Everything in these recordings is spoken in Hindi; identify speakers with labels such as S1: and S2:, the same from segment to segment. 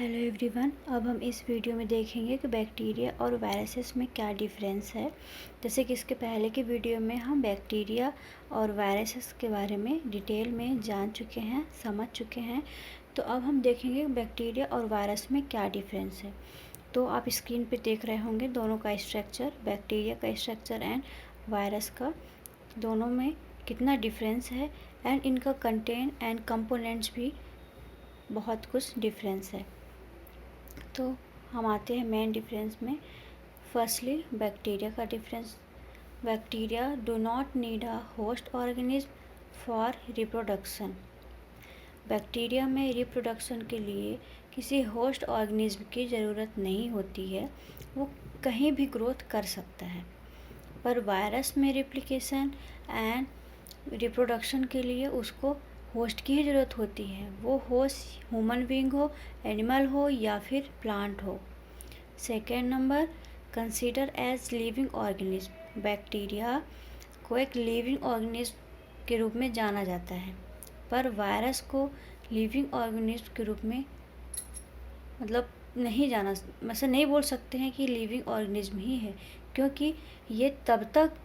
S1: Hello everyone. अब हम इस वीडियो में देखेंगे कि बैक्टीरिया और वायरसेस में क्या डिफरेंस है। जैसे कि इसके पहले की वीडियो में हम बैक्टीरिया और वायरसेस के बारे में डिटेल में जान चुके हैं, समझ चुके हैं। तो अब हम देखेंगे बैक्टीरिया और वायरस में क्या डिफरेंस है। तो आप स्क्रीन पे देख रहे होंगे दोनों का स्ट्रक्चर, बैक्टीरिया का स्ट्रक्चर एंड वायरस का, दोनों में कितना डिफरेंस है एंड इनका कंटेंट एंड कंपोनेंट्स भी बहुत कुछ डिफरेंस है। तो हम आते हैं मेन डिफरेंस में। फर्स्टली बैक्टीरिया का difference. Bacteria do not need a host organism for reproduction. Bacteria में रिप्रोडक्शन के लिए किसी होस्ट ऑर्गेनिज्म की ज़रूरत नहीं होती है, वो कहीं भी ग्रोथ कर सकता है। पर वायरस में रेप्लिकेशन एंड रिप्रोडक्शन के लिए उसको होस्ट की ही ज़रूरत होती है, वो होस्ट ह्यूमन बीइंग हो, एनिमल हो या फिर प्लांट हो। Second number, consider as living organism. Bacteria को एक लिविंग ऑर्गेनिज्म के रूप में जाना जाता है, पर वायरस को लिविंग ऑर्गेनिज्म के रूप में मतलब नहीं जाना, मतलब नहीं बोल सकते हैं कि लिविंग ऑर्गेनिज्म ही है, क्योंकि ये तब तक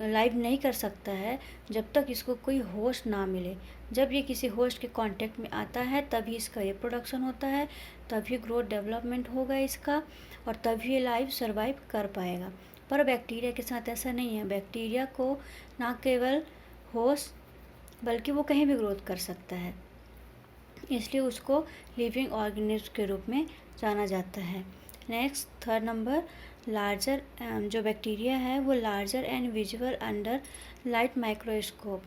S1: लाइव नहीं कर सकता है जब तक इसको कोई होस्ट ना मिले। जब ये किसी होस्ट के कांटेक्ट में आता है तभी इसका रिप्रोडक्शन होता है, तभी ग्रोथ डेवलपमेंट होगा इसका, और तभी ये लाइव सर्वाइव कर पाएगा। पर बैक्टीरिया के साथ ऐसा नहीं है। बैक्टीरिया को ना केवल होस्ट बल्कि वो कहीं भी ग्रोथ कर सकता है, इसलिए उसको लिविंग ऑर्गेनिज्म के रूप में जाना जाता है। नेक्स्ट थर्ड नंबर, लार्जर, जो बैक्टीरिया है वो larger and visual under light microscope.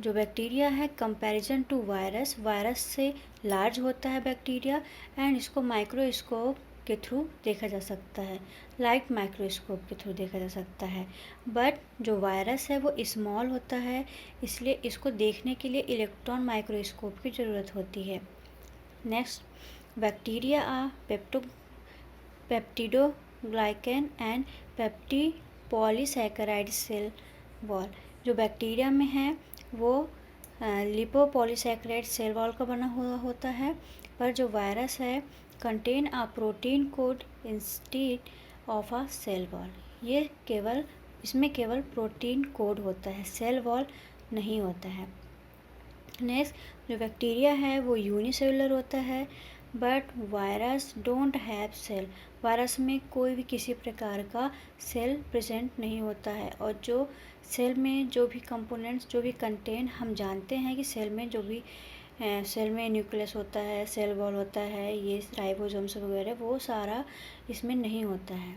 S1: जो बैक्टीरिया है कंपैरिजन टू वायरस, वायरस से लार्ज होता है बैक्टीरिया, एंड इसको माइक्रोस्कोप के थ्रू देखा जा सकता है, लाइट माइक्रोस्कोप के थ्रू देखा जा सकता है। बट जो वायरस है वो स्मॉल होता है, इसलिए इसको देखने के लिए इलेक्ट्रॉन माइक्रोस्कोप की ज़रूरत होती है। नेक्स्ट, बैक्टीरिया आ पेप्टिडोग्लाइकन एंड पेप्टी पॉलीसैकेराइड सेल वॉल। जो बैक्टीरिया में है वो लिपोपॉलीसैकेराइड सेल वॉल का बना हुआ होता है, पर जो वायरस है contain a protein coat instead of a cell wall. ये केवल इसमें केवल प्रोटीन कोड होता है, सेल वॉल नहीं होता है। नेक्स्ट, जो बैक्टीरिया है वो यूनिसेलुलर होता है, but virus don't have cell. Virus में कोई भी किसी प्रकार का सेल प्रेजेंट नहीं होता है, और जो सेल में जो भी कंपोनेंट्स, जो भी कंटेंट, हम जानते हैं कि सेल में जो भी सेल में न्यूक्लियस होता है, सेल वॉल होता है, ये राइबोसोम्स वगैरह, वो सारा इसमें नहीं होता है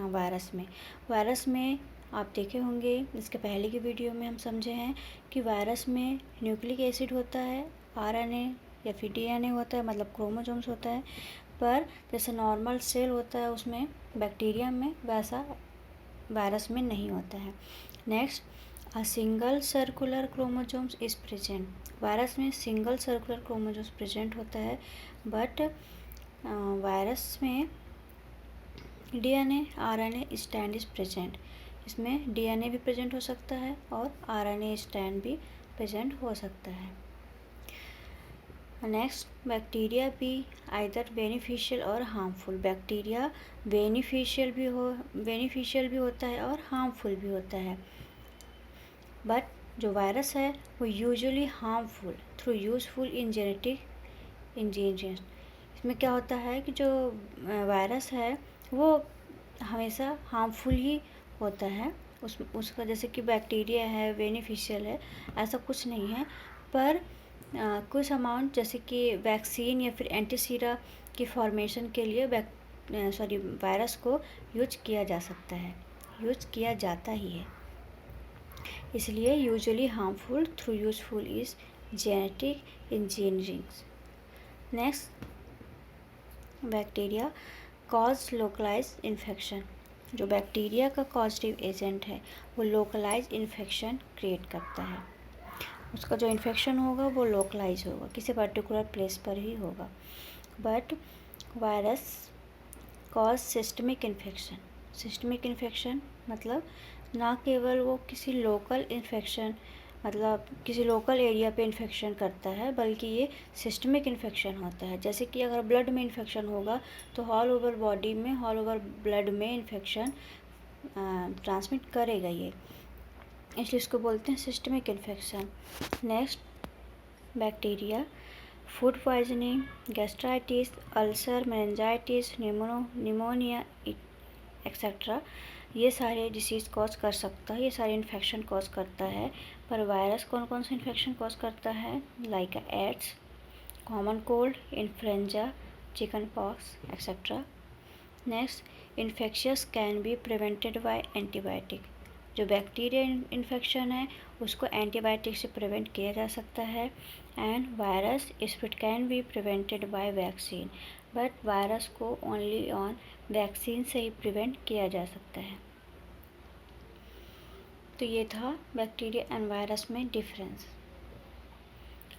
S1: वायरस में। वायरस में आप देखे होंगे, इसके पहले की वीडियो में हम समझे हैं कि वायरस में न्यूक्लिक एसिड होता है, आरएनए या फिर डीएनए होता है, मतलब क्रोमोसोम्स होता है। पर जैसे नॉर्मल सेल होता है उसमें, बैक्टीरिया में, वैसा वायरस में नहीं होता है। Next, a single circular chromosomes is present. Virus में सिंगल सर्कुलर क्रोमोसोम्स प्रेजेंट होता है, बट वायरस में DNA RNA stand is present. इसमें डीएनए भी प्रेजेंट हो सकता है और आरएनए स्टैंड भी प्रेजेंट हो सकता है। नेक्स्ट, बैक्टीरिया भी आइदर बेनिफिशियल और हार्मफुल। बैक्टीरिया बेनिफिशियल भी होता है और हार्मफुल भी होता है, बट जो वायरस है वो usually harmful through useful in genetic engineering. इसमें क्या होता है कि जो वायरस है वो हमेशा हार्मफुल ही होता है। उसका जैसे कि बैक्टीरिया है बेनिफिशियल है, ऐसा कुछ नहीं है। पर कुछ अमाउंट, जैसे कि वैक्सीन या फिर एंटीसीरा की फॉर्मेशन के लिए वायरस को यूज किया जा सकता है, यूज किया जाता ही है। इसलिए usually harmful through useful is genetic engineering. Next, bacteria cause localise infection. जो बैक्टीरिया का कॉजेटिव एजेंट है वो लोकलाइज इन्फेक्शन क्रिएट करता है। उसका जो इन्फेक्शन होगा वो लोकलाइज होगा, किसी पर्टिकुलर प्लेस पर ही होगा। But virus cause systemic infection. Systemic infection मतलब ना केवल वो किसी लोकल इन्फेक्शन मतलब किसी लोकल एरिया पे इन्फेक्शन करता है, बल्कि ये सिस्टमिक इन्फेक्शन होता है। जैसे कि अगर ब्लड में इन्फेक्शन होगा तो ऑल ओवर बॉडी में, ऑल ओवर ब्लड में इन्फेक्शन ट्रांसमिट करेगा ये, इसलिए इसको बोलते हैं systemic infection. Next, bacteria, food poisoning, gastritis, ulcer, meningitis, pneumonia etcetera, ये सारे डिसीज़ कॉज कर सकता है, ये सारे इन्फेक्शन कॉज करता है। पर वायरस कौन कौन से इन्फेक्शन कॉज करता है? Like AIDS, common cold, influenza, chicken pox etcetera. Next, infectious can be prevented by antibiotic. जो बैक्टीरिया इन्फेक्शन है उसको एंटीबायोटिक से प्रिवेंट किया जा सकता है। And virus it can be prevented by vaccine, but virus को ओनली ऑन वैक्सीन से ही प्रिवेंट किया जा सकता है। तो ये था बैक्टीरिया एंड वायरस में डिफरेंस।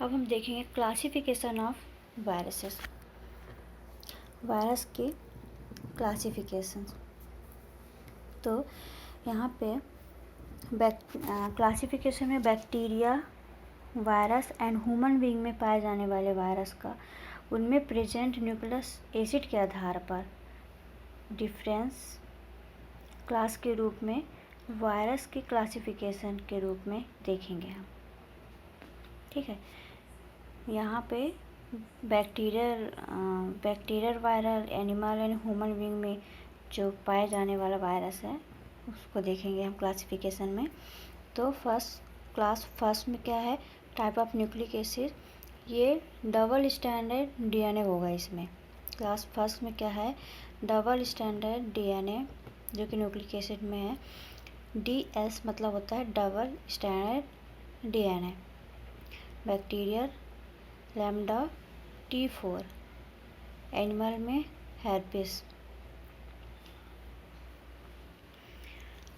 S1: अब हम देखेंगे क्लासिफिकेशन ऑफ वायरसेस। वायरस के क्लासिफिकेशन। तो यहाँ पे क्लासिफिकेशन में bacteria, virus and human being में पाए जाने वाले वायरस का उनमें प्रेजेंट न्यूक्लियस एसिड के आधार पर डिफरेंस क्लास के रूप में वायरस के क्लासिफिकेशन के रूप में देखेंगे हम। ठीक है, यहाँ पे bacterial viral, animal and human being में जो पाए जाने वाला वायरस है उसको देखेंगे हम क्लासिफिकेशन में। तो फर्स्ट में क्या है? टाइप ऑफ न्यूक्लिक एसिड, ये डबल स्टैंडर्ड डीएनए होगा इसमें। क्लास फर्स्ट में क्या है? डबल स्टैंडर्ड डीएनए, जो कि न्यूक्लिक एसिड में है। डीएस मतलब होता है double standard DNA. Bacterial lambda T4, animal में हेर्पिस।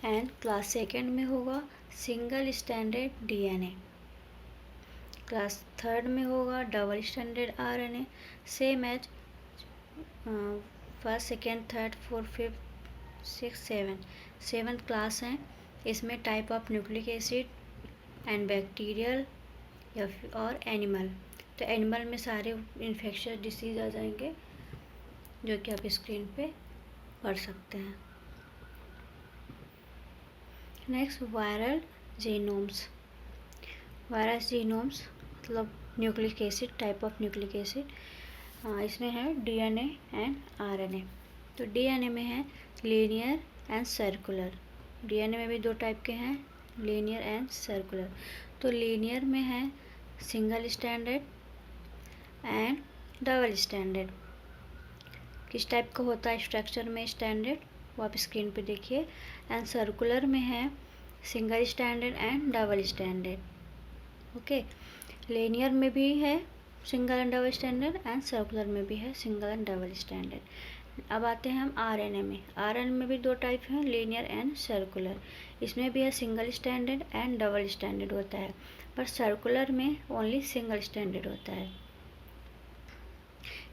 S1: एंड क्लास सेकेंड में होगा single standard DNA. Class third में होगा double standard RNA, same as first, second, third, fourth, fifth, six, seventh class हैं। इसमें type of nucleic acid and bacterial या और एनिमल। तो एनिमल में सारे इन्फेक्शियस डिसीज आ जाएंगे, जो कि आप स्क्रीन पे पढ़ सकते हैं। Next, viral genomes. Viral genomes मतलब nucleic acid, type of nucleic acid. इसमें है डीएनए एंड आरएनए। तो डीएनए में है लीनियर एंड सर्कुलर। डीएनए में भी दो टाइप के हैं, लीनियर एंड सर्कुलर। तो लीनियर में है single standard and double standard. किस टाइप का होता है स्ट्रक्चर में स्टैंडर्ड, वो आप स्क्रीन पे देखिए। एंड सर्कुलर में है single standard and double standard. Okay, linear में भी है single and double standard and circular में भी है सिंगल एंड डबल स्टैंडर्ड। अब आते हैं हम आरएनए में। आरएनए में भी दो टाइप हैं, लीनियर एंड सर्कुलर। इसमें भी है single standard and double standard होता है, पर सर्कुलर में ओनली सिंगल स्टैंडर्ड होता है।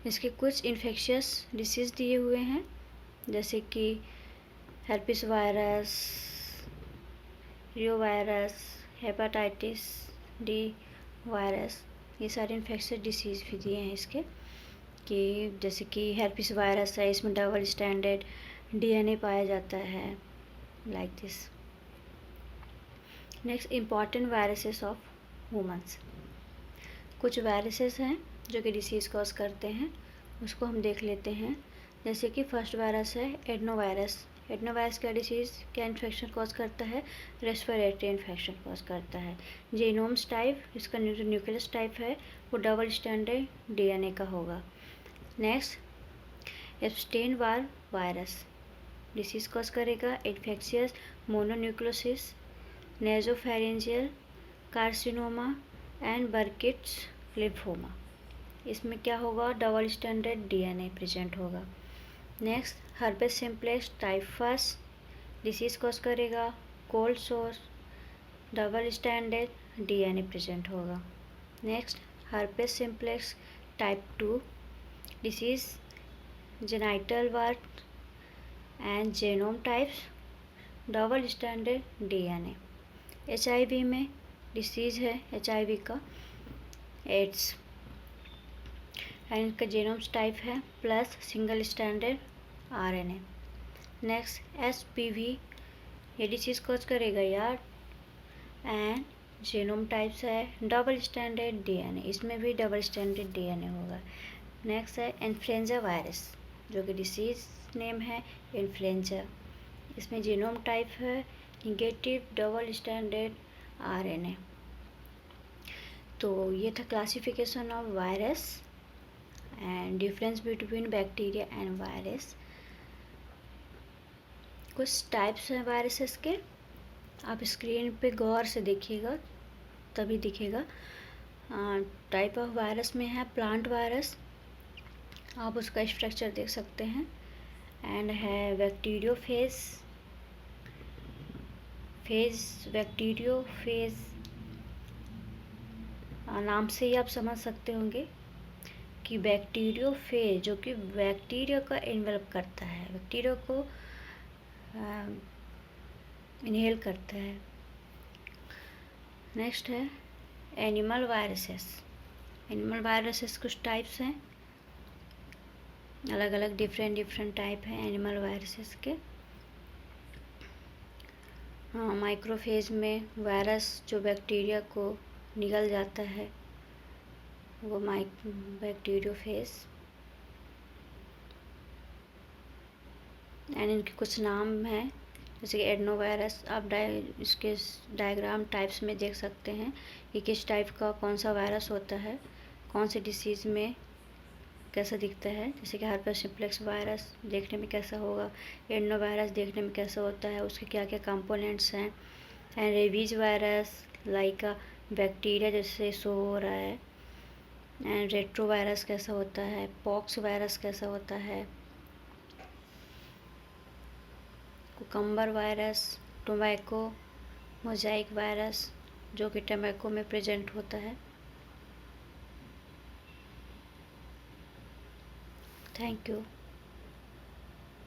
S1: इसके कुछ इन्फेक्शियस डिसीज़ दिए हुए हैं, जैसे कि हेर्पिस वायरस, रियो वायरस, हेपेटाइटिस डी वायरस, ये सारे इन्फेक्शियस डिसीज़ भी दिए हैं इसके। कि जैसे कि हेर्पिस वायरस है, इसमें डबल स्टैंडर्ड डीएनए पाया जाता है, like this. Next, important viruses of humans. कुछ वायरसेस हैं जो कि डिसीज़ कॉज करते हैं, उसको हम देख लेते हैं। जैसे कि फर्स्ट वायरस है एडनोवायरस। एडनोवायरस क्या डिसीज़, क्या इन्फेक्शन कॉज करता है? रेस्पिरेटरी इन्फेक्शन कॉज करता है। जीनोम्स टाइप, इसका न्यूक्लियस टाइप है वो डबल स्टैंडर्ड डीएनए का होगा। Next, Epstein Barr virus disease cause करेगा infectious mononucleosis, nasopharyngeal carcinoma and Burkitt's lymphoma. इसमें क्या होगा? डबल स्टैंडर्ड डीएनए प्रेजेंट होगा। Next, herpes simplex type first disease cause करेगा cold sore, double standard DNA present होगा। Next, herpes simplex type 2 disease genital wart and genome types, double standard DNA. HIV में डिसीज़ है HIV का, एड्स, एंड इनका जीनोम्स टाइप है plus single standard RNA। Next SPV, ये डिसीज़ कॉज करेगा यार, एंड जीनोम टाइप्स है डबल स्टैंडर्ड DNA, इसमें भी डबल स्टैंडर्ड DNA होगा। नेक्स्ट है इन्फ्लुएंजा वायरस, जो कि डिसीज़ नेम है इन्फ्लुएंजा, इसमें जीनोम टाइप है निगेटिव डबल स्टैंडर्ड RNA। तो ये था classification of virus and difference between bacteria and virus. कुछ टाइप्स हैं वायरसेस के, आप स्क्रीन पे गौर से देखिएगा तभी दिखेगा। टाइप ऑफ वायरस में है प्लांट वायरस, आप उसका स्ट्रक्चर देख सकते हैं, एंड है बैक्टीरियोफेज, बैक्टीरियोफेज नाम से ही आप समझ सकते होंगे कि बैक्टीरियोफेज जो कि बैक्टीरिया का इन्वेल्प करता है, बैक्टीरिया को इनहेल करता है। नेक्स्ट है एनिमल वायरसेस। एनिमल वायरसेस कुछ टाइप्स हैं, अलग अलग डिफरेंट टाइप हैं एनिमल वायरसेस के। माइक्रोफेज में वायरस जो बैक्टीरिया को निगल जाता है वो बैक्टीरियोफेज, एंड इनके कुछ नाम हैं जैसे कि एडनोवायरस। आप इसके डायग्राम टाइप्स में देख सकते हैं कि किस टाइप का कौन सा वायरस होता है, कौन से डिसीज़ में कैसा दिखता है। जैसे कि हर्पेस सिम्प्लेक्स वायरस देखने में कैसा होगा, एडनोवायरस देखने में कैसा होता है, उसके क्या क्या कंपोनेंट्स हैं, and rabies virus like bacteria जैसे शो हो रहा है, एंड रेट्रोवायरस कैसा होता है, पॉक्स वायरस कैसा होता है, cucumber virus, tobacco Mosaic virus जो कि टोबैको में प्रेजेंट होता है। Thank you.